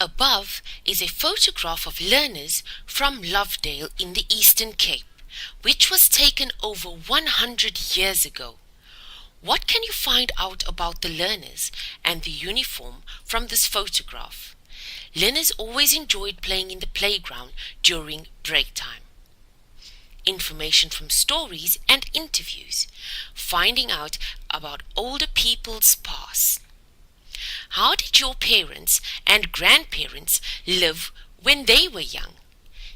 Above is a photograph of learners from Lovedale in the Eastern Cape, which was taken over 100 years ago. What can you find out about the learners and the uniform from this photograph? Learners always enjoyed playing in the playground during break time. Information from stories and interviews, finding out about older people's past. How did your parents and grandparents live when they were young?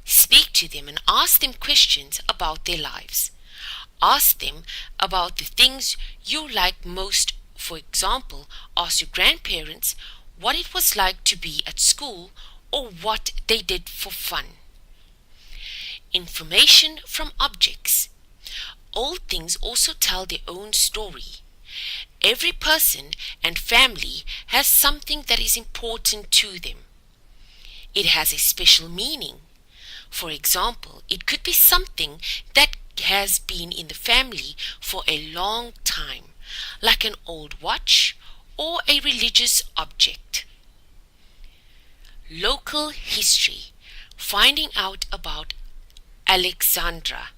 Speak to them and ask them questions about their lives. Ask them about the things you like most. For example, ask your grandparents what it was like to be at school or what they did for fun. Information from objects. Old things also tell their own story. Every person and family has something that is important to them. It has a special meaning. For example, it could be something that has been in the family for a long time, like an old watch or a religious object. Local history. Finding out about Alexandra.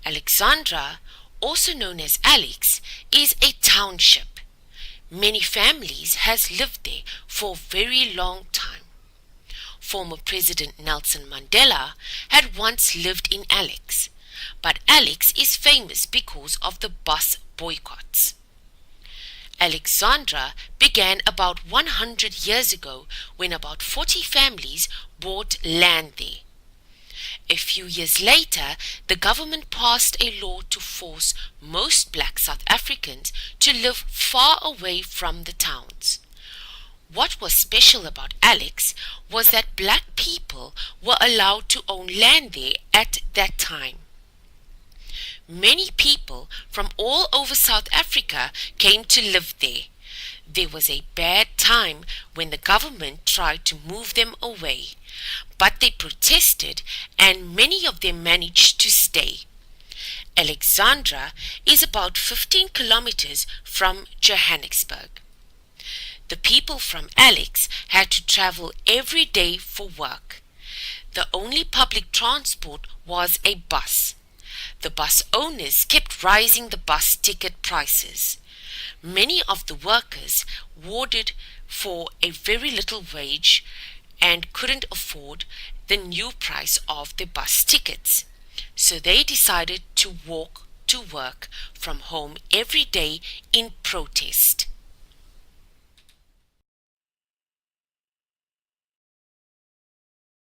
Alexandra, also known as Alex, is a township. Many families has lived there for a very long time. Former President Nelson Mandela had once lived in Alex, but Alex is famous because of the bus boycotts. Alexandra began about 100 years ago when about 40 families bought land there. A few years later, the government passed a law to force most black South Africans to live far away from the towns. What was special about Alex was that black people were allowed to own land there at that time. Many people from all over South Africa came to live there. There was a bad time when the government tried to move them away, but they protested and many of them managed to stay. Alexandra is about 15 kilometers from Johannesburg. The people from Alex had to travel every day for work. The only public transport was a bus. The bus owners kept raising the bus ticket prices. Many of the workers warded for a very little wage and couldn't afford the new price of the bus tickets. So they decided to walk to work from home every day in protest.